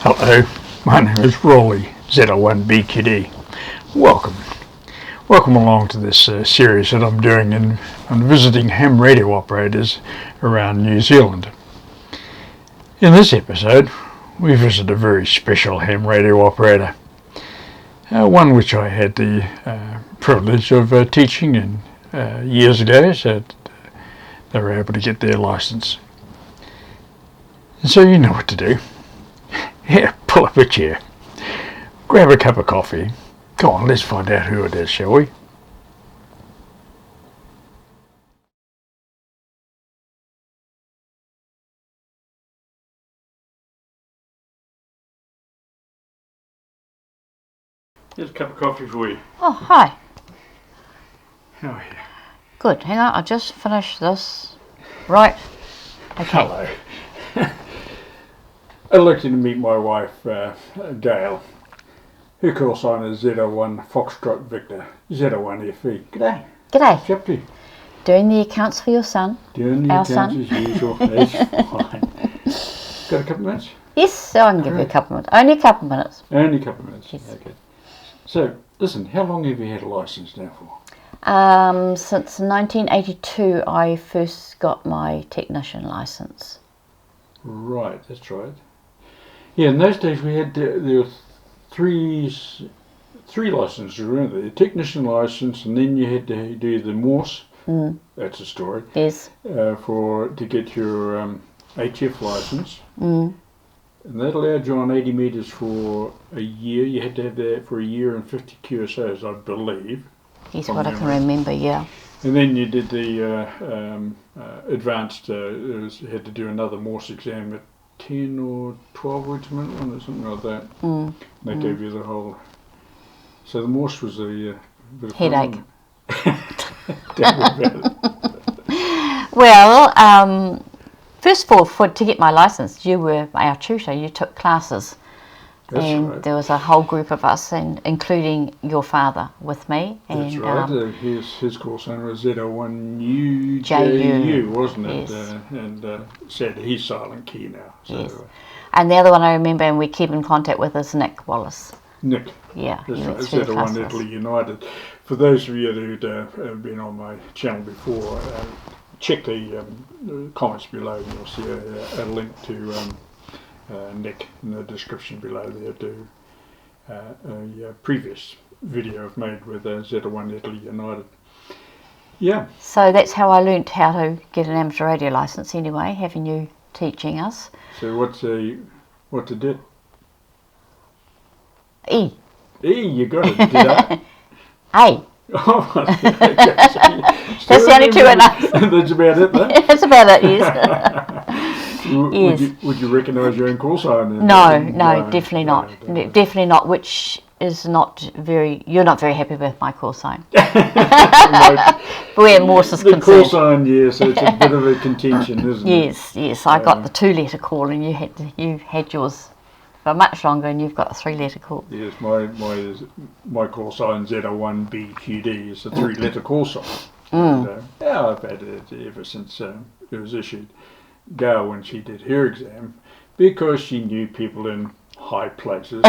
Hello, my name is Rolly, ZL1FV. Welcome along to this series that I'm doing on visiting ham radio operators around New Zealand. In this episode, we visit a very special ham radio operator, one which I had the privilege of teaching in years ago, so they were able to get their license. And so you know what to do. Yeah, pull up a chair, grab a cup of coffee. Come on, let's find out who it is, shall we? Here's a cup of coffee for you. Oh, hi. How are you? Good. Hang on, I'll just finish this. Right. Okay. Hello. I'd like you to meet my wife, Gail, who call sign is ZL1 Foxtrot Victor, ZL1FV. G'day. G'day. What's you up to? Doing the accounts for your son. Doing the Our accounts son. as usual. That's fine. Got a couple of minutes? Yes, so I can give you a couple of minutes. Only a couple of minutes. Only a couple of minutes. Yes. Okay. So, listen, how long have you had a license now for? Since 1982, I first got my technician license. Right, that's right. Yeah, in those days we had there were three licenses, remember? The technician license, and then you had to do the Morse. That's a story. Yes. To get your HF license. Mm. And that allowed you on 80 metres for a year. You had to have that for a year and 50 QSOs, I believe. Yes, what I can remember, yeah. And then you did the advanced, you had to do another Morse exam at 10 or 12 weeks a minute or something like that. They gave you the whole. So the Morse was a bit of Headache. Tell me about it. Well, first of all, to get my license, you were our tutor. You took classes. That's and right. there was a whole group of us, and including your father with me. And, That's right. His call sign was ZL1UJU, wasn't it? Yes. And said he's silent key now. So, Yes. And the other one I remember and we keep in contact with is Nick Wallace. Nick. Yeah, That's he right. went through the ZL1 classes. Italy United. For those of you who'd been on my channel before, check the comments below and you'll see a link to Nick in the description below there to a previous video I've made with ZL1 Italy United. Yeah. So that's how I learnt how to get an amateur radio license anyway, having you teaching us. So what's the DIT? E. E, you got it. Did I? A. Oh, okay. That's the only two I know. That's about it, then? That's about it, yes. Yes. Would you recognise your own call sign? No, definitely not. No. Definitely not, which is you're not very happy with my call sign. Where Morse is the concerned. call sign, yes, it's a bit of a contention, isn't it? Yes, I got the 2-letter call and you had yours for much longer and you've got a 3-letter call. Yes, my call sign ZL1BQD is a 3-letter call sign. And, I've had it ever since it was issued. Gail, when she did her exam, because she knew people in high places,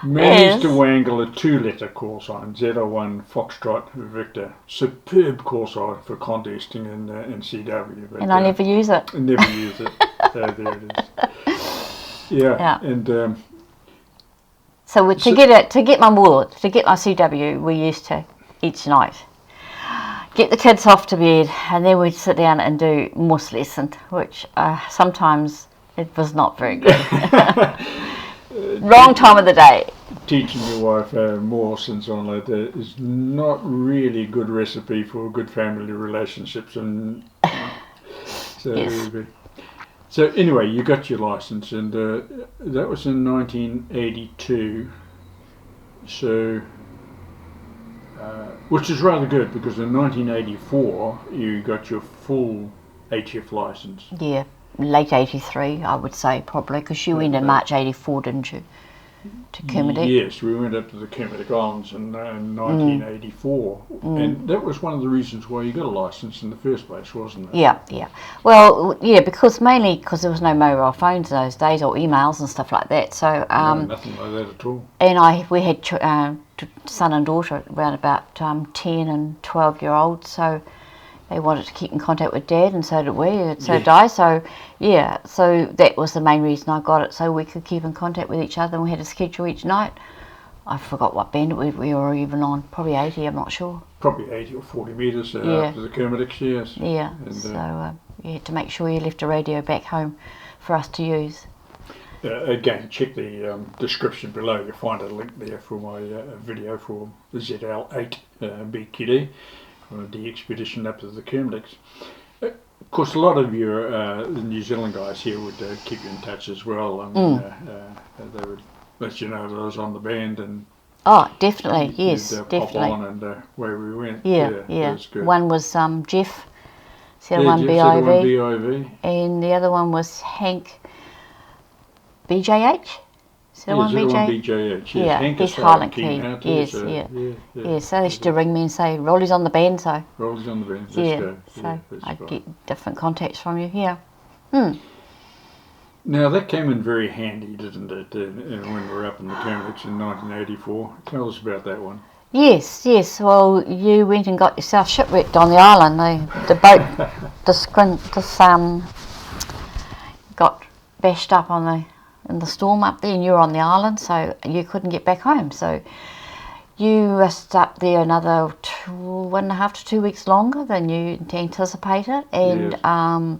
managed to wangle a 2-letter call sign, ZL1 Foxtrot Victor. Superb call sign for contesting in CW. But, And I never use it. I never use it. So there it is. Yeah. And So to get my CW, we used to each night get the kids off to bed, and then we'd sit down and do Morse lesson, which sometimes it was not very good. Wrong time of the day. Teaching your wife Morse and so on like that is not really a good recipe for good family relationships, and so. Yes. So anyway, you got your license, and that was in 1982. So, which is rather good because in 1984 you got your full HF license. Yeah, late 83, I would say probably, because you went in March 84, didn't you? to Kermadec. Yes, we went up to the Kermadec Islands in 1984, and that was one of the reasons why you got a licence in the first place, wasn't it? Yeah, yeah. Well, yeah, mainly because there was no mobile phones in those days or emails and stuff like that. So No, nothing like that at all. and we had son and daughter around about 10 and 12-year-olds, so they wanted to keep in contact with Dad, and so did we, and so did I. So yeah, so that was the main reason I got it, so we could keep in contact with each other, and we had a schedule each night. I forgot what band we were even on, probably 80, I'm not sure. Probably 80 or 40 metres after the Kermadec, yes. Yeah, and, so you had to make sure you left a radio back home for us to use. Again, check the description below. You'll find a link there for my video for the ZL1FV kitty, for the DX-pedition up to the Kermadecs. Of course, a lot of your the New Zealand guys here would keep you in touch as well. I mean, they would let you know that I was on the band, and oh, definitely, yes, definitely. Pop on and away we went. Yeah. That was good. One was Jeff, ZL1FV, ZL1FV, and the other one was Hank BJH. ZL1BJH. Yes. Yeah, Hank he's is Highland keen Key. out Yes, there, yeah. So they used to ring me and say, Rolly's on the band, so. Rolly's on the band, let's Yeah, go. so That's I fine. get different contacts from you, yeah. Now that came in very handy, didn't it, when we were up in the Kermadecs in 1984. Tell us about that one. Yes, well, you went and got yourself shipwrecked on the island. The boat, got bashed up in the storm up there, and you were on the island, so you couldn't get back home. So you were stuck there another 1.5 to 2 weeks longer than you anticipated, and Yes.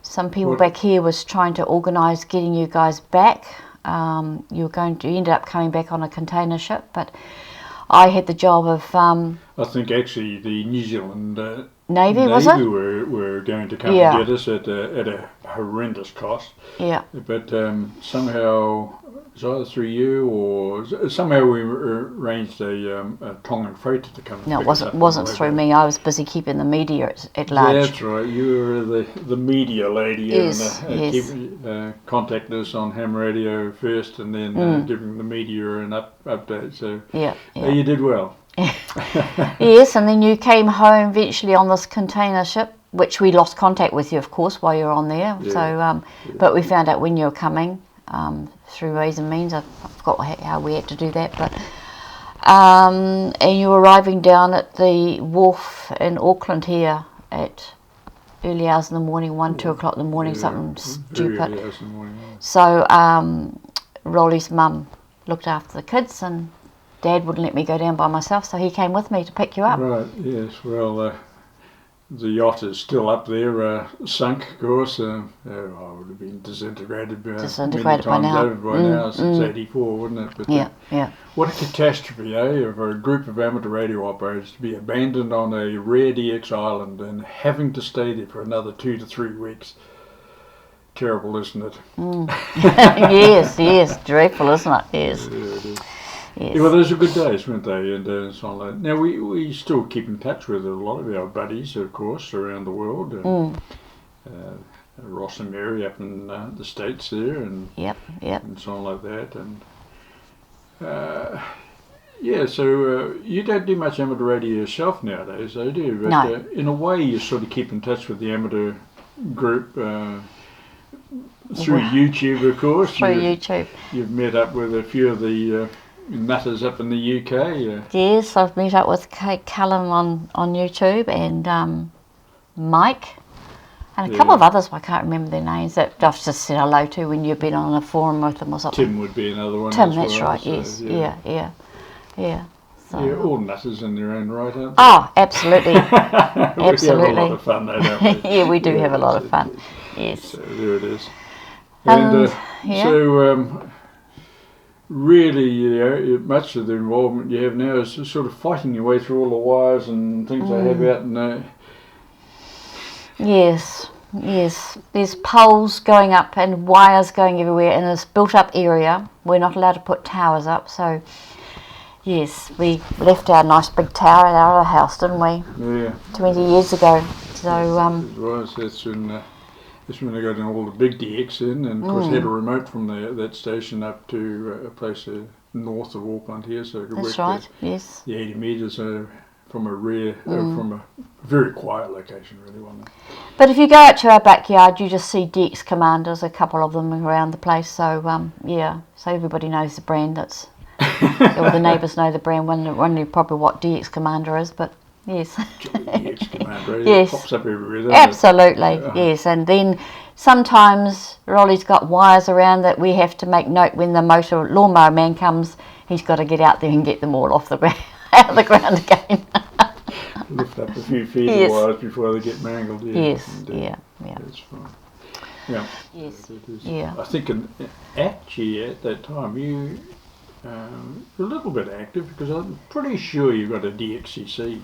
some people back here was trying to organise getting you guys back. You ended up coming back on a container ship, but I had the job of I think actually the New Zealand Navy, was it? were going to come and get us at a horrendous cost. Yeah. But somehow, it was either through you or somehow we arranged a Tongan freighter to come. No, it wasn't through me. I was busy keeping the media at large. That's right. You were the media lady. Yes, and contact us on ham radio first, and then giving the media an update. So you did well. Yes, and then you came home eventually on this container ship, which we lost contact with you, of course, while you were on there. Yeah. So, but we found out when you were coming through ways and means. I forgot how we had to do that, but and you were arriving down at the wharf in Auckland here at early hours in the morning, 2 o'clock in the morning, something stupid. Early hours in the morning. So Rolly's mum looked after the kids, and Dad wouldn't let me go down by myself, so he came with me to pick you up. Right, yes. Well, the yacht is still up there, sunk, of course. I would have been disintegrated many times by now. over by now, since 84, wouldn't it? But, yeah. What a catastrophe, for a group of amateur radio operators to be abandoned on a rare DX island and having to stay there for another 2 to 3 weeks. Terrible, isn't it? Yes, dreadful, isn't it? Yes. Yeah, it is. Yes. Yeah, well, those were good days, weren't they? And so on. Like. Now, we still keep in touch with a lot of our buddies, of course, around the world. And, Ross and Mary up in the States there, and and so on like that. And so you don't do much amateur radio yourself nowadays, though, do you? But No. In a way, you sort of keep in touch with the amateur group through YouTube, of course. Through YouTube. You've met up with a few of the nutters up in the UK. Yes, I've met up with Callum on YouTube, and Mike, and a couple of others. I can't remember their names that I've just said hello to when you've been on a forum with them or something. Tim would be another one. Tim, as that's well, right. so, Yes, yeah. So, all nutters in their own right, aren't they? Oh, absolutely, We have absolutely. a lot of fun, though, don't we? Yeah, we do have a lot of fun. Yes. So there it is. And so, really, much of the involvement you have now is sort of fighting your way through all the wires and things they have out in the... Yes. There's poles going up and wires going everywhere in this built-up area. We're not allowed to put towers up, so yes, we left our nice big tower at our house, didn't we? Yeah. 20 years ago. So It was. That's when That's when they got in all the big DX in, and of course had a remote from that station up to a place north of Auckland here, so it could That's work right. Yes. the 80 metres from a from a very quiet location, really, wasn't it? But if you go out to our backyard, you just see DX commanders, a couple of them around the place. So yeah, so everybody knows the brand. That's or the neighbours know the brand. One probably what DX commander is, but yes. DX commander, Yes. It pops up everywhere. Doesn't Absolutely, yes. And then sometimes Rolly's got wires around that we have to make note when the lawnmower man comes. He's got to get out there and get them all off the ground, out of the ground again. Lift up a few feet Yes. of wires before they get mangled. Yeah, Yes, indeed. yeah. That's fine. Yeah. Yes, It is. yeah. I think actually at that time you were a little bit active, because I'm pretty sure you got a DXCC.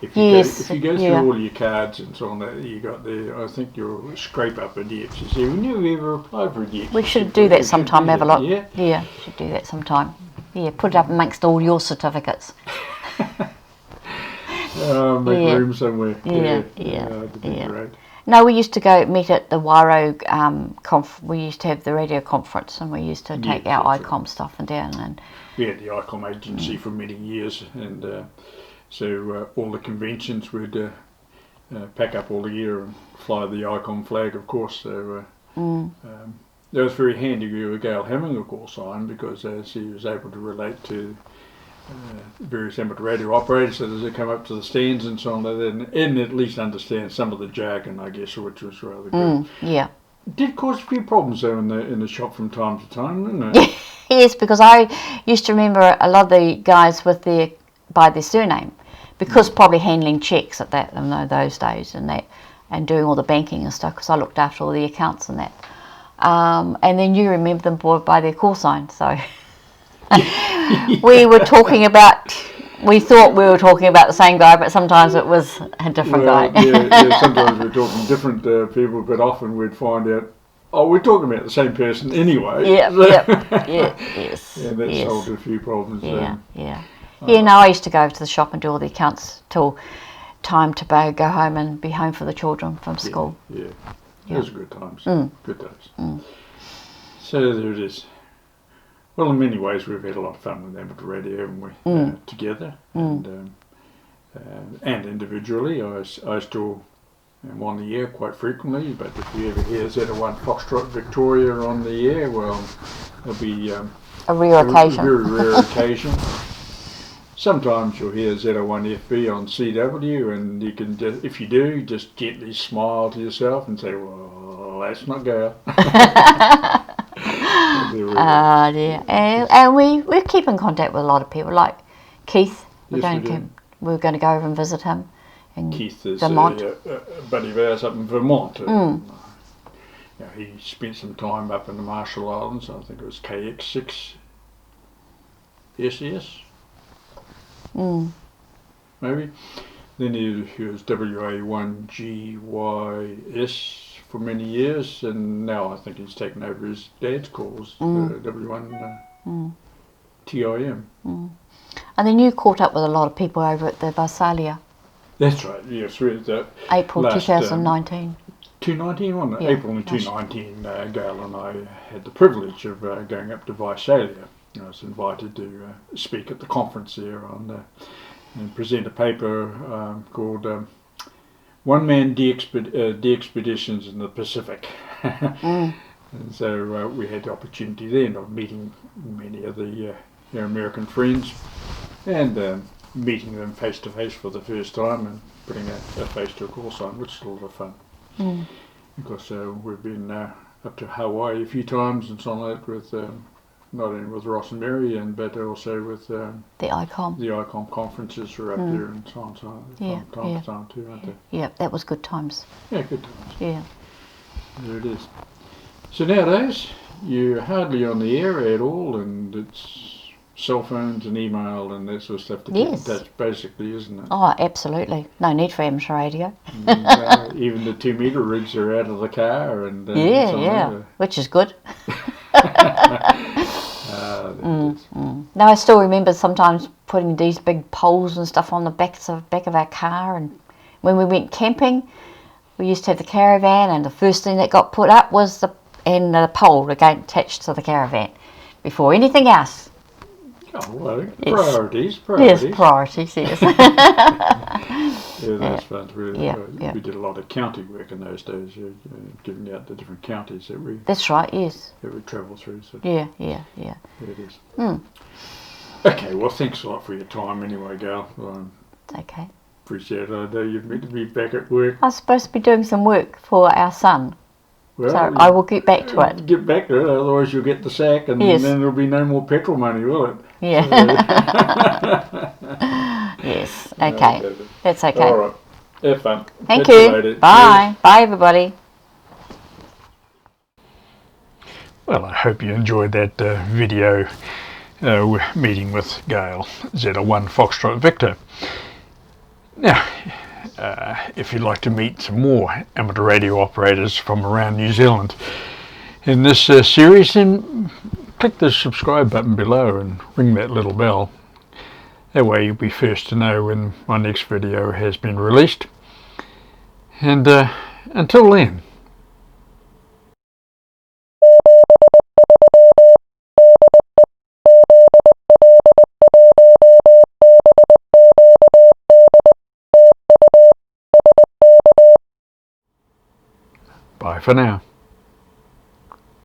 If you Yes, go through yeah. all your cards and so on, you got the, I think you'll scrape up a DXCC. We never ever applied for a DXCC. We should do that sometime, have a look. Yeah. Yeah, should do that sometime. Yeah, put it up amongst all your certificates. Make Yeah. room somewhere. Yeah, that'd be yeah. great. No, we used to go meet at the Wairo we used to have the radio conference, and we used to take Yes, our that's Icom stuff and down, and We had the Icom agency for many years, and so all the conventions would pack up all the gear and fly the Icom flag, of course. So that was very handy with Gail having a call sign, because she was able to relate to various amateur radio operators, so as they come up to the stands and so on, and at least understand some of the jargon, I guess, which was rather good. yeah. Did cause a few problems though in the shop from time to time, didn't it? Yes, because I used to remember a lot of the guys by their surname, because probably handling checks at those days and doing all the banking and stuff, because I looked after all the accounts and that. And then you remember them by their call sign, so we thought we were talking about the same guy, but sometimes it was a different guy. yeah, sometimes we're talking different people, but often we'd find out, oh, we're talking about the same person anyway. Yeah, yes. Yeah, that yes. solved a few problems. Yeah. Yeah, no, I used to go to the shop and do all the accounts till time to go home and be home for the children from school. Yeah. Yeah. Those are good times. Good times. So there it is. Well, in many ways, we've had a lot of fun with amateur radio, haven't we? Together and individually. I still am on the air quite frequently, but if you ever hear ZL1 Foxtrot Victoria on the air, well, it'll be A rare occasion. a very rare occasion. Sometimes you'll hear ZL1FV on CW, and you can, if you do, just gently smile to yourself and say, well, that's not Gail. Dear. And we keep in contact with a lot of people, like Keith. We're going to go over and visit him in Keith is Vermont. a buddy of ours up in Vermont. He spent some time up in the Marshall Islands. I think it was KX6 SES. Maybe. Then he was WA1GYS for many years, and now I think he's taken over his dad's calls, W1 TIM. And then you caught up with a lot of people over at the Visalia. That's right, yes. April 2019. 2019, wasn't it? Yeah, April 2019, Gail and I had the privilege of going up to Visalia. I was invited to speak at the conference there and present a paper called One Man DX-peditions in the Pacific. And so we had the opportunity then of meeting many of the American friends and meeting them face to face for the first time and putting a face to a call sign, which is a lot of fun. Because we've been up to Hawaii a few times and so on like that with not only with Ross and Mary, but also with the Icom. The Icom conferences are up there and so on, from time to time too, aren't they? Yeah, that was good times. Yeah, good times. Yeah. There it is. So nowadays, you're hardly on the air at all, and it's cell phones and email and that sort of stuff to keep in touch, basically, isn't it? Oh, absolutely. No need for amateur radio. And, even the 2 metre rigs are out of the car, and which is good. No, I still remember sometimes putting these big poles and stuff on the back of our car, and when we went camping, we used to have the caravan, and the first thing that got put up was the pole again attached to the caravan before anything else. Oh, well, Yes. priorities. Yes, priorities, yes. Yeah, that's fun. Yeah. We did a lot of county work in those days, giving out the different counties that we That's right, yes. travel through. So Yeah. there it is. Okay, well, thanks a lot for your time anyway, Gail. Okay. Appreciate it. I know you're meant to be back at work. I was supposed to be doing some work for our son, Well, so I will get back to it. Get back to it, otherwise you'll get the sack, and Yes. then there'll be no more petrol money, will it? Yeah. Yes, okay. That's okay. All right. Have fun. Thank Catch you. later. Bye. Cheers. Bye, everybody. Well, I hope you enjoyed that video meeting with Gail, ZL1 Foxtrot Victor. Now, if you'd like to meet some more amateur radio operators from around New Zealand in this series, then click the subscribe button below and ring that little bell. That way you'll be first to know when my next video has been released. And until then, bye for now.